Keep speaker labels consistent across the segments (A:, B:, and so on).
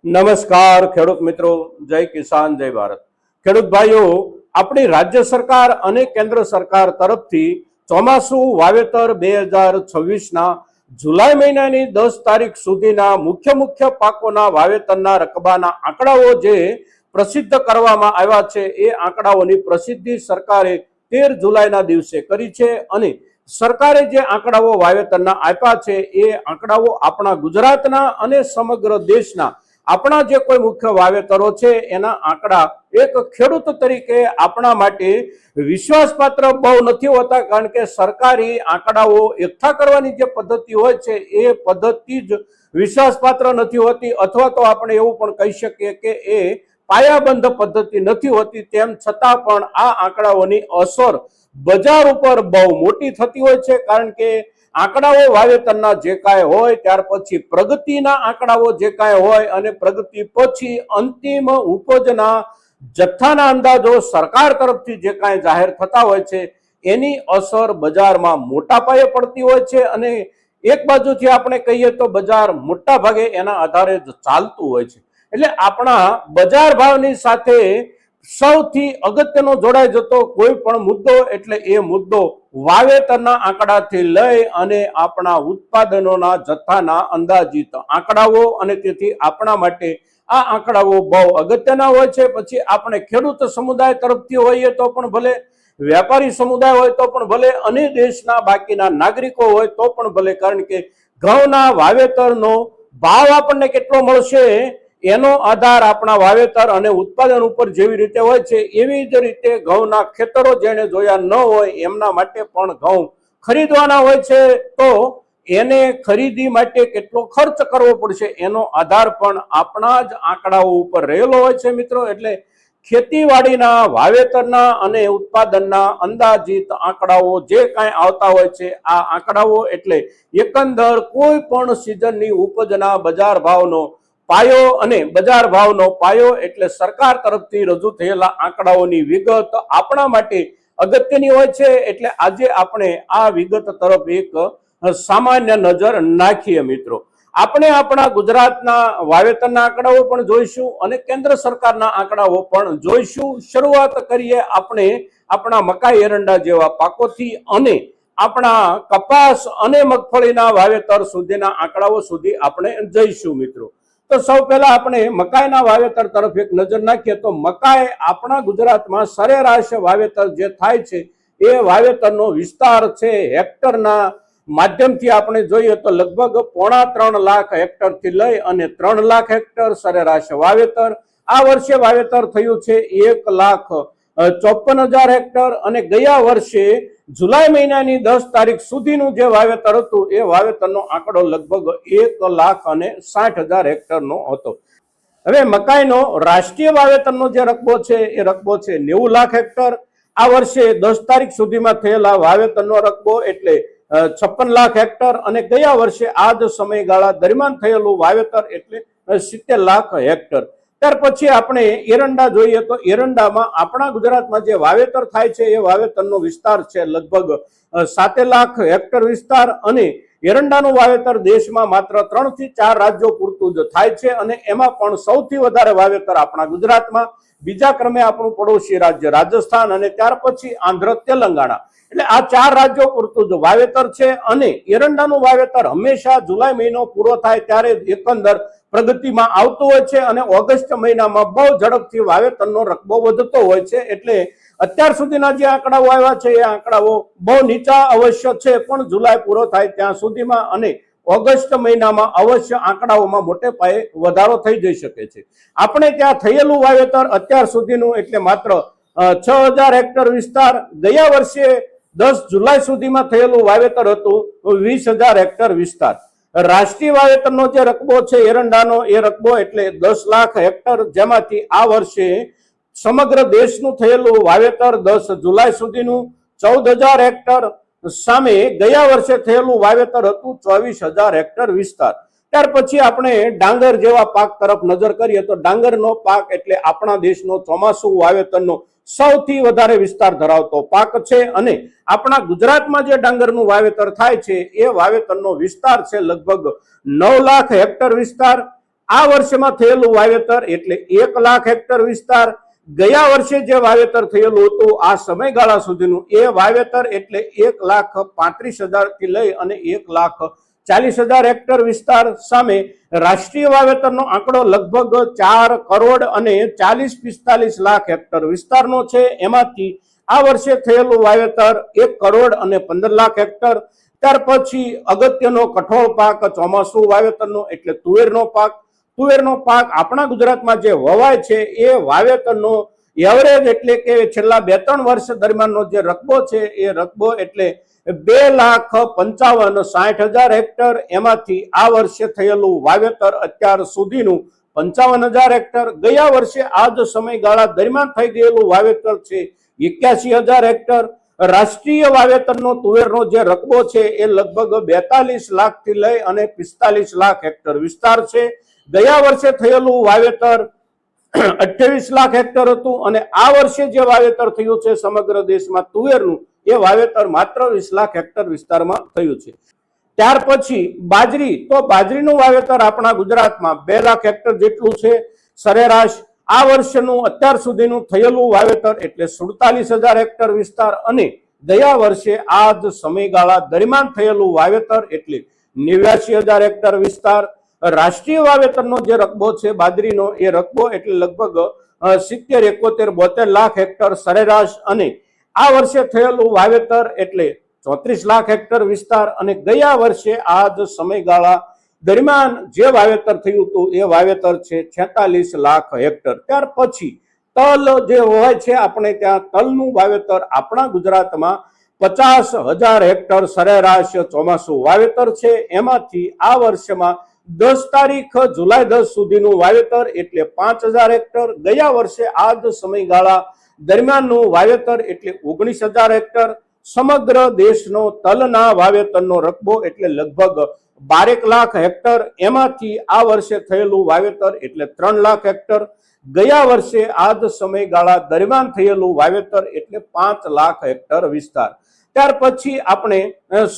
A: નમસ્કાર ખેડૂત મિત્રો, જય કિસાન જય ભારત। ખેડૂત ભાઈઓ, આપણી રાજ્ય સરકાર અને કેન્દ્ર સરકાર તરફથી ચોમાસુ વાવેતર 2026ના જુલાઈ મહિનાની 10 તારીખ સુધીના મુખ્ય પાકોના વાવેતરના રકબાના આંકડાઓ જે પ્રસિદ્ધ કરવામાં આવ્યા છે એ આંકડાઓની પ્રસિદ્ધિ સરકારે 13 જુલાઈના દિવસે કરી છે અને સરકારે જે આંકડાઓ વાવેતરના આપ્યા છે એ આંકડાઓ આપણા ગુજરાતના અને સમગ્ર દેશના આપણા જે કોઈ મુખ્ય વાવેતરો છે એના આંકડા એક ખેડૂત તરીકે આપણા માટે વિશ્વાસપાત્ર બહુ નથી હોતા, કારણ કે સરકારી આંકડાઓ એકઠા કરવાની જે પદ્ધતિ હોય છે એ પદ્ધતિ જ વિશ્વાસપાત્ર નથી હોતી, અથવા તો આપણે એવું પણ કહી શકીએ કે એ પાયાબંધ પદ્ધતિ નથી હોતી। તેમ છતાં પણ આ આંકડાઓની અસર બજાર ઉપર બહુ મોટી થતી હોય છે, કારણ કે આંકડાઓ વાવેતરના જે કાંઈ હોય ત્યાર પછી પ્રગતિના આંકડાઓ જે કાંઈ હોય અને પ્રગતિ પછી અંતિમ ઉપજના જથ્થાના અંદાજો સરકાર તરફથી જે કાંઈ જાહેર થતા હોય છે એની અસર બજારમાં મોટા પાયે પડતી હોય છે અને એક બાજુથી આપણે કહીએ તો બજાર મોટા ભાગે એના આધારે જ ચાલતું હોય છે। એટલે આપણા બજાર ભાવની સાથે સૌથી અગત્યનો જોડાઈ જતો કોઈ પણ મુદ્દો એટલે એ મુદ્દો વાવેતરના આંકડાથી લઈ અને આપણા ઉત્પાદનોના જથ્થાના અંદાજિત આંકડાઓ, અને તેથી આપણા માટે આ આંકડાઓ બહુ અગત્યના હોય છે। પછી આપણે ખેડૂત સમુદાય તરફથી હોઈએ તો પણ ભલે, વેપારી સમુદાય હોય તો પણ ભલે, અને દેશના બાકીના નાગરિકો હોય તો પણ ભલે, કારણ કે ઘઉંના વાવેતરનો ભાવ આપણને કેટલો મળશે એનો આધાર આપણા વાવેતર અને ઉત્પાદન ઉપર જેવી રીતે હોય છે એવી જ રીતે ઘઉંના ખેતરો જેને જોયા ન હોય એમના માટે પણ ઘઉં ખરીદવાના હોય છે, તો એને ખરીદી માટે કેટલો ખર્ચ કરવો પડશે એનો આધાર પણ આપણા જ આંકડાઓ ઉપર રહેલો હોય છે મિત્રો। એટલે ખેતીવાડીના વાવેતરના અને ઉત્પાદનના અંદાજિત આંકડાઓ જે કાંઈ આવતા હોય છે આ આંકડાઓ એટલે એકંદર કોઈ પણ સિઝનની ઉપજના બજાર ભાવનો પાયો, અને બજાર ભાવનો પાયો એટલે સરકાર તરફથી રજૂ થયેલા આંકડાઓની વિગત આપણા માટે અગત્યની હોય છે। એટલે આજે આપણે આ વિગત તરફ એક સામાન્ય નજર નાખીએ મિત્રો। આપણે આપણા ગુજરાતના વાવેતરના આંકડાઓ પણ જોઈશું અને કેન્દ્ર સરકારના આંકડાઓ પણ જોઈશું। શરૂઆત કરીએ આપણે આપણા મકાઈ એરંડા જેવા પાકોથી અને આપણા કપાસ અને મગફળીના વાવેતર સુધીના આંકડાઓ સુધી આપણે જઈશું મિત્રો। તો સૌ પહેલા આપણે મકાઈના વાવેતર તરફ એક નજર નાખીએ તો મકાઈ આપણા ગુજરાતમાં સરેરાશ વાવેતર જે થાય છે એ વાવેતરનો વિસ્તાર છે હેક્ટરના માધ્યમથી આપણે જોઈએ તો લગભગ 3.5 લાખ હેક્ટરથી લઈ અને 3 લાખ હેક્ટર સરેરાશ વાવેતર। આ વર્ષે વાવેતર થયું છે 1,54,000 હેક્ટર અને ગયા વર્ષે જુલાઈ મહિનાની 10 તારીખ સુધીનું જે વાવેતર હતું એ વાવેતરનો આંકડો લગભગ 1,60,000 હેક્ટરનો હતો। હવે મકાઈનો રાષ્ટ્રીય વાવેતરનો જે રકબો છે એ રકબો છે 90 લાખ હેક્ટર। આ વર્ષે 10 તારીખ સુધીમાં થયેલા વાવેતરનો રકબો એટલે 56 લાખ હેક્ટર અને ગયા વર્ષે આ જ સમયગાળા દરમિયાન થયેલું વાવેતર એટલે 70 લાખ હેક્ટર। ત્યાર પછી આપણે એરંડા જોઈએ તો એરંડામાં આપણા ગુજરાતમાં જે વાવેતર થાય છે એ વાવેતરનો વિસ્તાર છે લગભગ 7 લાખ હેક્ટર વિસ્તાર, અને એરંડાનું વાવેતર દેશમાં માત્ર 3 થી 4 રાજ્યો પૂરતું જ થાય છે અને એમાં પણ સૌથી વધારે વાવેતર આપણા ગુજરાતમાં, બીજા ક્રમે આપણું પડોશી રાજ્ય રાજસ્થાન અને ત્યાર પછી આંધ્ર તેલંગાણા। એટલે આ 4 રાજ્યો પૂરતું જ વાવેતર છે અને એરંડાનું વાવેતર હંમેશા જુલાઈ મહિનો પૂરો થાય ત્યારે એકંદર પ્રગતિમાં આવતું હોય છે અને ઓગસ્ટ મહિનામાં બહુ ઝડપથી વાવેતરનો રકબો વધતો હોય છે। એટલે અત્યાર સુધીના જે આંકડાઓ આવ્યા છે એ આંકડાઓ બહુ નીચા અવશ્ય છે, પણ જુલાઈ પૂરો થાય ત્યાં સુધીમાં અને ઓગસ્ટ મહિનામાં અવશ્ય આંકડાઓમાં મોટે પાયે વધારો થઈ જઈ શકે છે। આપણે ત્યાં થયેલું વાવેતર અત્યાર સુધીનું એટલે માત્ર 6,000 હેક્ટર વિસ્તાર, ગયા વર્ષે 10 જુલાઈ સુધીમાં થયેલું વાવેતર હતું 20,000 હેક્ટર વિસ્તાર। રાષ્ટ્રીય વાવેતરનો જે રકબો છે એરંડાનો એ રકબો એટલે 10 લાખ હેક્ટર, જેમાંથી આ વર્ષે સમગ્ર દેશનું થયેલું વાવેતર 10 જુલાઈ સુધીનું 14,000 હેક્ટર સામે ગયા વર્ષે થયેલું વાવેતર હતું 24,000 હેક્ટર વિસ્તાર। ત્યાર પછી આપણે ડાંગર જેવા પાક તરફ નજર કરીએ તો ડાંગરનો પાક એટલે આપણા દેશનો ચોમાસુ વાવેતરનો સૌથી વધારે વિસ્તાર ધરાવતો પાક છે અને આપણા ગુજરાતમાં જે ડાંગરનું વાવેતર થાય છે એ વાવેતરનો વિસ્તાર છે લગભગ 9 લાખ હેક્ટર વિસ્તાર। આ વર્ષમાં થયેલું વાવેતર એટલે 1 લાખ હેક્ટર વિસ્તાર, ગયા વર્ષે જે વાવેતર થયેલું હતું આ સમયગાળા સુધીનું એ વાવેતર એટલે 1,35,000 થી લઈ અને 1,40,000 હેક્ટર વિસ્તાર સામે રાષ્ટ્રીય વાવેતરનો આંકડો લગભગ 4 કરોડ અને 40-45 લાખ હેક્ટર વિસ્તારનો છે. એમાંથી આ વર્ષે થયેલું વાવેતર 1 કરોડ અને 15 લાખ હેક્ટર. ત્યાર પછી અગત્યનો કઠોળ પાક ચોમાસુ વાવેતરનો એટલે તુવેરનો પાક. તુવેરનો પાક આપણા ગુજરાતમાં જે વવાય છે એ વાવેતરનો એવરેજ એટલે કે છેલ્લા 2-3 વર્ષ દરમિયાનનો જે રકબો છે એ રકબો એટલે 2,55,60,000 હેક્ટર. એમાંથી આ વર્ષે થયેલું વાવેતર અત્યાર સુધીનું 55,000 હેક્ટર. ગયા વર્ષે આ જ સમયગાળા દરમિયાન થઈ ગયેલું વાવેતર છે 81,000 હેક્ટર. રાષ્ટ્રીય વાવેતરનો તુવેરનો જે રકબો છે એ લગભગ 42 લાખ થી લઈ અને 45 લાખ હેક્ટર વિસ્તાર છે. ગયા વર્ષે થયેલું વાવેતર 28 લાખ હેક્ટર હતું અને આ વર્ષે જે વાવેતર થયું છે સમગ્ર દેશમાં તુવેરનું એ વાવેતર માત્ર 20 લાખ હેક્ટર વિસ્તારમાં થયું છે. ત્યાર પછી બાજરી, તો બાજરીનું વાવેતર આપણા ગુજરાતમાં 2 લાખ હેક્ટર જેટલું છે સરેરાશ. આ વર્ષનું અત્યાર સુધીનું થયેલું વાવેતર એટલે 47,000 હેક્ટર વિસ્તાર અને ગયા વર્ષે આ જ સમયગાળા દરમિયાન થયેલું વાવેતર એટલે 89,000 હેક્ટર વિસ્તાર. રાષ્ટ્રીય વાવેતરનો જે રકબો છે બાજરીનો એ રકબો એટલે લગભગ 70, 71, 72 લાખ હેક્ટર સરેરાશ અને આ વર્ષે થયેલું વાવેતર એટલે 34 લાખ હેક્ટર વિસ્તાર અને ગયા વર્ષે આ જ સમયગાળા દરમિયાન જે વાવેતર થયું હતું એ વાવેતર છે 46 લાખ હેક્ટર. ત્યાર પછી તલ જે હોય છે આપણે ત્યાં તલનું વાવેતર આપણા ગુજરાતમાં 50,000 હેક્ટર સરેરાશ ચોમાસુ વાવેતર છે. એમાંથી આ વર્ષમાં 10 તારીખ જુલાઈ 10 સુધીનું વાવેતર એટલે 5,000 હેક્ટર. ગયા વર્ષે આ જ સમયગાળા દરમિયાનનું વાવેતર એટલે 19,000 હેક્ટર. સમગ્ર દેશનો તલના વાવેતરનો રકબો એટલે લગભગ 12 લાખ હેક્ટર. એમાંથી આ વર્ષે થયેલું વાવેતર એટલે 3 લાખ હેક્ટર. ગયા વર્ષે આ જ સમયગાળા દરમિયાન થયેલું વાવેતર એટલે 5 લાખ હેક્ટર વિસ્તાર. ત્યાર પછી આપણે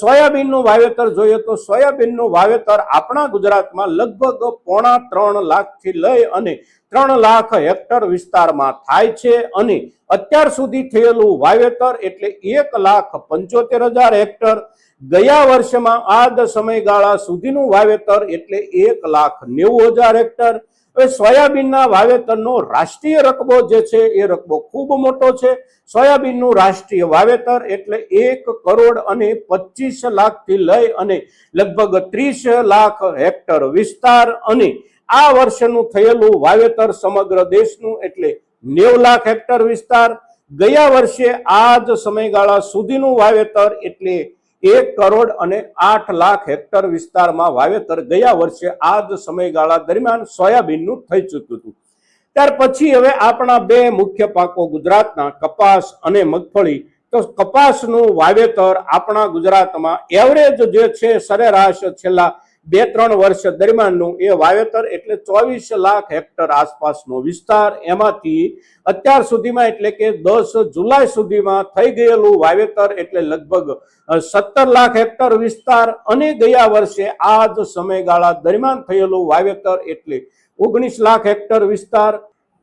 A: સોયાબીનનું વાવેતર જોઈએ તો સોયાબીનનું વાવેતર આપણા ગુજરાતમાં લગભગ 2.5 લાખથી લઈ અને 3 લાખ હેક્ટર વિસ્તારમાં થાય છે અને અત્યાર સુધી થયેલું વાવેતર એટલે 1,75,000 હેક્ટર. ગયા વર્ષમાં આ જ સમયગાળા સુધીનું વાવેતર એટલે 1,90,000 હેક્ટર. હવે સોયાબીનના વાવેતરનો રાષ્ટ્રીય રકબો જે છે એ રકબો ખૂબ મોટો છે. સોયાબીનનું રાષ્ટ્રીય વાવેતર એટલે 1 કરોડ અને 25 લાખથી લઈ અને લગભગ 30 લાખ હેક્ટર વિસ્તાર અને આ વર્ષનું થયેલું વાવેતર સમગ્ર દેશનું એટલે 90 લાખ હેક્ટર વિસ્તાર. ગયા વર્ષે આ જ સમયગાળા સુધીનું વાવેતર એટલે 1 કરોડ અને 8 લાખ હેક્ટર વિસ્તારમાં વાવેતર ગયા વર્ષે આ જ સમયગાળા દરમિયાન સોયાબીનનું થઈ ચૂક્યું હતું. ત્યાર પછી હવે આપણા 2 મુખ્ય પાકો ગુજરાતના કપાસ અને મગફળી. તો કપાસનું વાવેતર આપણા ગુજરાતમાં એવરેજ જે છે સરેરાશ છેલ્લા 2-3 વર્ષ દરમિયાનનું એ વાવેતર એટલે 24 લાખ હેક્ટર આસપાસનો વિસ્તાર. એમાંથી અત્યાર સુધીમાં એટલે કે 10 જુલાઈ સુધીમાં થઈ ગયેલું વાવેતર એટલે લગભગ 17 લાખ હેક્ટર વિસ્તાર અને ગયા વર્ષે આ જ સમયગાળા દરમિયાન થયેલું વાવેતર એટલે 19 લાખ હેક્ટર વિસ્તાર.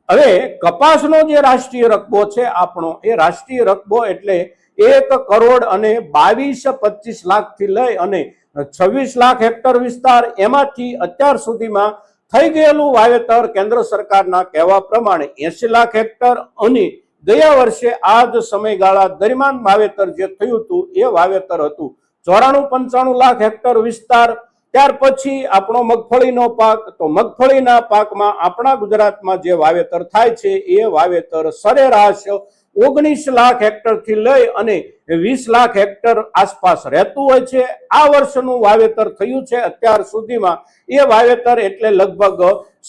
A: હવે કપાસનો જે રાષ્ટ્રીય રકબો છે આપણો એ રાષ્ટ્રીય રકબો એટલે 1 કરોડ અને 22-25 લાખથી લઈ અને 26 લાખ હેક્ટર વિસ્તાર. એમાંથી અત્યાર સુધીમાં થઈ ગયેલું વાવેતર કેન્દ્ર સરકારના કહેવા પ્રમાણે 80 લાખ હેક્ટર અને ગયા વર્ષે આ જ સમયગાળા દરમિયાન વાવેતર જે થયું હતું એ વાવેતર હતું 94-95 લાખ હેક્ટર વિસ્તાર. ત્યાર પછી આપણો મગફળીનો પાક. તો મગફળીના પાકમાં આપણા ગુજરાતમાં જે વાવેતર થાય છે એ વાવેતર સરેરાશ 19 લાખ હેક્ટર થી લઈ અને 20 લાખ હેક્ટર આસપાસ રહેતું હોય છે. આ વર્ષનું વાવેતર થયું છે અત્યાર સુધીમાં એ વાવેતર એટલે લગભગ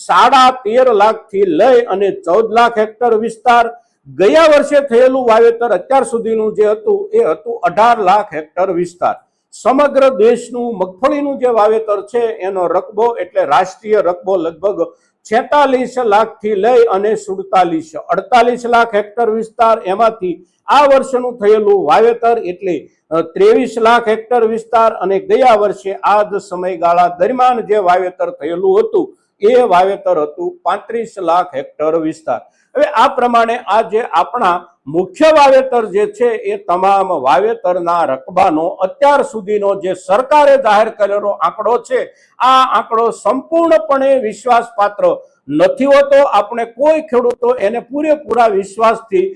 A: 13.5 લાખ થી લઈ અને 14 લાખ હેક્ટર વિસ્તાર. ગયા વર્ષે થયેલું વાવેતર અત્યાર સુધીનું જે હતું એ હતું 18 લાખ હેક્ટર વિસ્તાર. સમગ્ર દેશનું મગફળીનું જે વાવેતર છે એનો રકબો એટલે રાષ્ટ્રીય રકબો લગભગ 46 લાખથી લઈ અને 48 લાખ હેક્ટર વિસ્તાર. એમાંથી આ વર્ષનું થયેલું વાવેતર એટલે 23 લાખ હેક્ટર વિસ્તાર અને ગયા વર્ષે આ જ સમયગાળા દરમિયાન જે વાવેતર થયેલું હતું એ વાવેતર હતું 35 લાખ હેક્ટર વિસ્તાર. હવે આ પ્રમાણે આ જે આપણા મુખ્ય વાવેતર જે છે એ તમામ વાવેતરના રકબાનો અત્યાર સુધીનો જે સરકારે જાહેર કરેલો આંકડો છે આ આંકડો સંપૂર્ણપણે વિશ્વાસપાત્ર નથી હોતો. આપણે કોઈ ખેડૂતો એને પૂરેપૂરા વિશ્વાસથી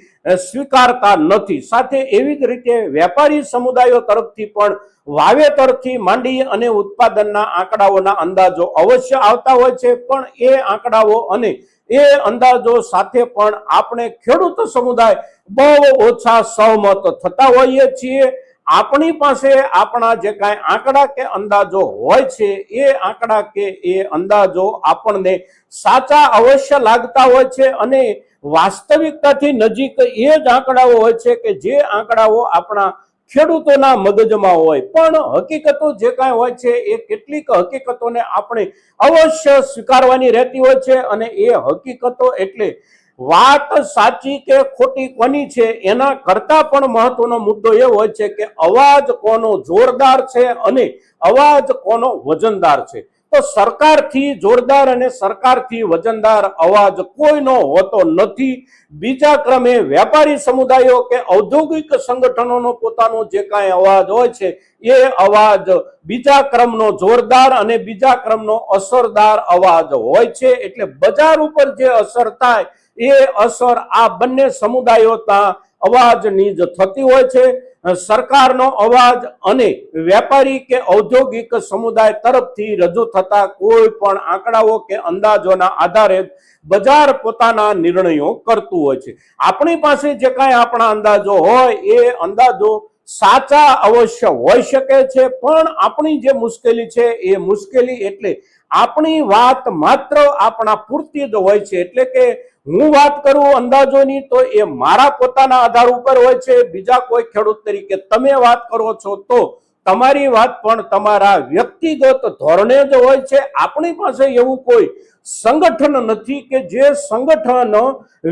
A: સ્વીકારતા નથી. સાથે એવી જ રીતે વેપારી સમુદાયો તરફથી પણ વાવેતરથી માંડી અને ઉત્પાદનના આંકડાઓના અંદાજો અવશ્ય આવતા હોય છે, પણ એ આંકડાઓ અને એ અંદાજો સાથે પણ આપણે ખેડૂત સમુદાય બહુ ઓછા સહમત થતા હોઈએ છીએ. આપણી પાસે આપણા જે કાંઈ આંકડા કે અંદાજો હોય છે એ આંકડા કે એ અંદાજો આપણને સાચા અવશ્ય લાગતા હોય છે અને વાસ્તવિકતાથી નજીક એ જ આંકડાઓ હોય છે કે જે આંકડાઓ આપણા ખેડૂતોના મગજમાં હોય. પણ હકીકતો જે કાંઈ હોય છે એ કેટલીક હકીકતોને આપણે અવશ્ય સ્વીકારવાની રહેતી હોય છે અને એ હકીકતો એટલે વાત સાચી કે ખોટી કોની છે એના કરતા પણ મહત્વનો મુદ્દો એ હોય છે કે અવાજ કોનો જોરદાર છે અને અવાજ કોનો વજનદાર છે. તો સરકારથી જોરદાર અને સરકારથી વજનદાર અવાજ કોઈનો હોતો નથી. બીજા ક્રમે વેપારી સમુદાયો કે ઔદ્યોગિક સંગઠનોનો પોતાનો જે કાંઈ અવાજ હોય છે એ અવાજ બીજા ક્રમનો જોરદાર અને બીજા ક્રમનો અસરદાર અવાજ હોય છે. એટલે બજાર ઉપર જે અસર થાય એ અસર આ બંને સમુદાયોના અવાજની જ થતી હોય છે. સરકારનો અવાજ અને વેપારી કે ઔદ્યોગિક સમુદાય તરફથી રજૂ થતા કોઈ પણ આંકડાઓ કે અંદાજોના આધારે બજાર પોતાના નિર્ણયો કરતું હોય છે. આપણી પાસે જે કાંઈ આપણા અંદાજો હોય એ અંદાજો સાચા અવશ્ય હોઈ શકે છે, પણ આપણી જે મુશ્કેલી છે એ મુશ્કેલી એટલે આપણી વાત માત્ર આપણા પૂરતી જ હોય છે. એટલે કે હું વાત કરું અંદાજોની તો એ મારા પોતાના આધાર ઉપર હોય છે. બીજા કોઈ ખેડૂત તરીકે તમે વાત કરો છો તો તમારી વાત પણ તમારા વ્યક્તિગત ધોરણે જ હોય છે. આપણી પાસે એવું કોઈ સંગઠન નથી કે જે સંગઠન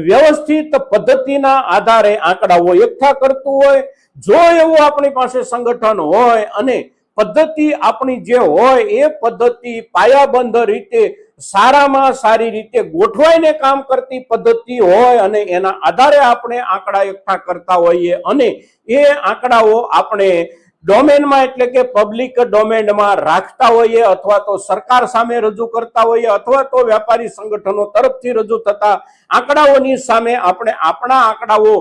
A: વ્યવસ્થિત પદ્ધતિના આધારે આંકડાઓ એકઠા કરતું હોય. જો એવું આપણી પાસે સંગઠન હોય અને પદ્ધતિ આપણી જે હોય એ પદ્ધતિ પાયાબંધ રીતે સારામાં સારી રીતે ગોઠવાઈને કામ કરતી પદ્ધતિ હોય અને એના આધારે આપણે આંકડા એકઠા કરતા હોઈએ અને એ આંકડાઓ આપણે ડોમેનમાં એટલે કે પબ્લિક ડોમેનમાં રાખતા હોઈએ અથવા તો સરકાર સામે રજૂ કરતા હોઈએ અથવા તો વેપારી સંગઠનો તરફથી રજૂ થતા આંકડાઓની સામે આપણે આપણા આંકડાઓ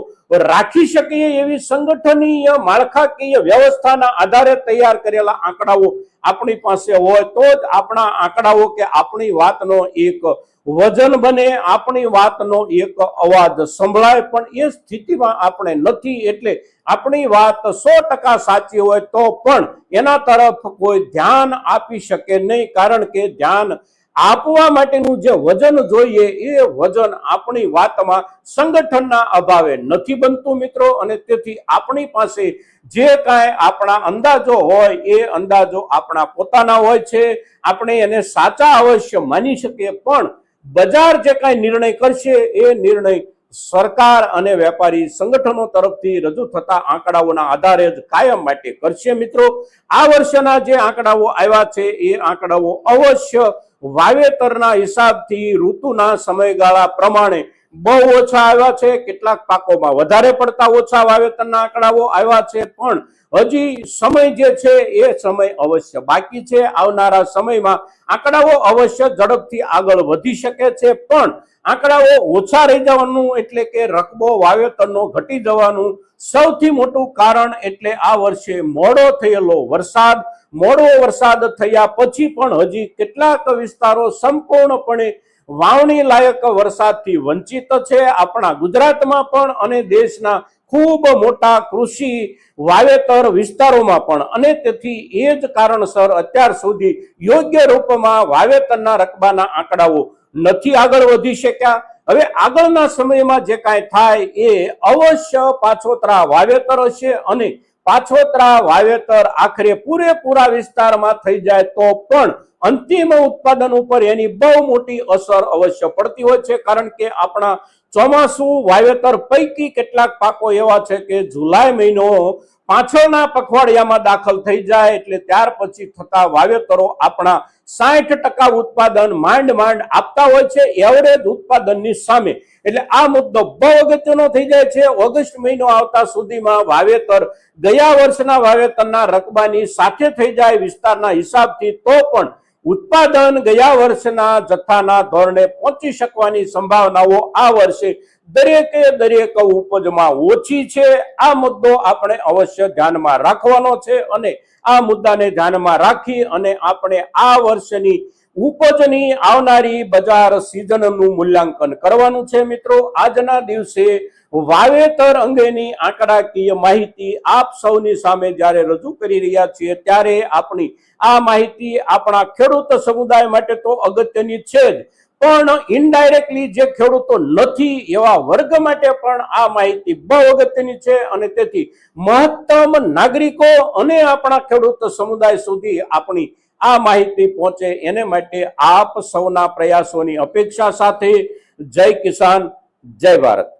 A: રાખી શકીએ એવી સંગઠનીય માળખાકીય વ્યવસ્થાના આધારે તૈયાર કરેલા આંકડાઓ આપણી પાસે હોય તો જ આપણા આંકડાઓ કે આપણી વાતનો એક વજન બને, આપણી વાતનો એક અવાજ સંભળાય. પણ એ સ્થિતિમાં આપણે નથી. એટલે આપણી વાત 100% સાચી હોય તો પણ એના તરફ કોઈ ધ્યાન આપી શકે નહીં, કારણ કે ધ્યાન આપવા માટેનું જે વજન જોઈએ એ વજન આપણી વાતમાં સંગઠનના અભાવે નથી બનતું મિત્રો. અને તેથી આપણી પાસે જે કાંઈ આપણા અંદાજો હોય એ અંદાજો આપણા પોતાના હોય છે. આપણે એને સાચા અવશ્ય માની શકીએ, પણ બજાર જે કાંઈ નિર્ણય કરશે એ નિર્ણય સરકાર અને વેપારી સંગઠનો તરફથી રજૂ થતા આંકડાઓના આધારે જ કાયમ માટે કરશે. મિત્રો, આ વર્ષના જે આંકડાઓ આવ્યા છે એ આંકડાઓ અવશ્ય વાવેતરના હિસાબથી ઋતુના સમયગાળા પ્રમાણે બહુ ઓછા આવ્યા છે. કેટલાક પાકોમાં વધારે પડતા ઓછા વાવેતરના આંકડાઓ આવ્યા છે, પણ હજી સમય જે છે એ સમય અવશ્ય બાકી છે. આવનારા સમયમાં આંકડાઓ અવશ્ય ઝડપથી આગળ વધી શકે છે, પણ આંકડાઓ ઓછા રહી જવાનું એટલે કે રકબો વાવેતરનો ઘટી જવાનું સૌથી મોટું કારણ એટલે આ વર્ષે મોડો થયેલો વરસાદ. મોડો વરસાદ થયા પછી પણ હજી કેટલાક વિસ્તારો સંપૂર્ણપણે વાવણી લાયક વરસાદથી વંચિત છે, આપણા ગુજરાતમાં પણ અને દેશના ખૂબ મોટા કૃષિ વાવેતર વિસ્તારોમાં પણ. અને તેથી એ જ કારણસર અત્યાર સુધી યોગ્ય રૂપમાં વાવેતરના રકબાના આંકડાઓ નથી આગળ વધી શક્યા. હવે આગળના સમયમાં જે કાંઈ થાય એ અવશ્ય પાછોતરા વાવેતર હશે અને પાછોતરા વાવેતર આખરે પૂરેપૂરા વિસ્તારમાં થઈ જાય તો પણ અંતિમ ઉત્પાદન ઉપર એની બહુ મોટી અસર અવશ્ય પડતી હોય છે, કારણ કે આપણા ચોમાસુ વાવેતર પૈકી કેટલાક પાકો એવા છે કે જુલાઈ મહિનો પાછળના પખવાડિયામાં દાખલ થઈ જાય એટલે ત્યાર પછી થતા વાવેતરો આપણા 60% ઉત્પાદન માંડ આપતા હોય છે એવરેજ ઉત્પાદનની સામે. એટલે આ મુદ્દો બહુ અગત્યનો થઈ જાય છે. ઓગસ્ટ મહિનો આવતા સુધીમાં વાવેતર ગયા વર્ષના વાવેતરના રકબાની સાથે થઈ જાય વિસ્તારના હિસાબથી તો પણ ઉત્પાદન ગયા વર્ષના જથ્થાના ધોરણે પહોંચી શકવાની સંભાવનાઓ આ વર્ષે દરેક ઉપજમાં ઓછી છે. આ મુદ્દો આપણે અવશ્ય ધ્યાનમાં રાખવાનો છે અને આ મુદ્દાને ધ્યાનમાં રાખી અને આપણે આ વર્ષની ઉપજની આવનારી બજાર સિઝનનું મૂલ્યાંકન કરવાનું છે. મિત્રો, આજના દિવસે વાવેતર અંગેની આંકડાકીય માહિતી આપ સૌની સામે જ્યારે રજૂ કરી રહ્યા છીએ ત્યારે આપણી આ માહિતી આપણા ખેડૂત સમુદાય માટે તો અગત્યની છે જ, પણ ઇનડાયરેક્ટલી જે ખેડૂતો નથી એવા વર્ગ માટે પણ આ માહિતી બહુ અગત્યની છે અને તેથી મહત્તમ નાગરિકો અને આપણા ખેડૂત સમુદાય સુધી આપણી આ માહિતી પહોંચે એને માટે આપ સૌના પ્રયાસોની અપેક્ષા સાથે જય કિસાન, જય ભારત.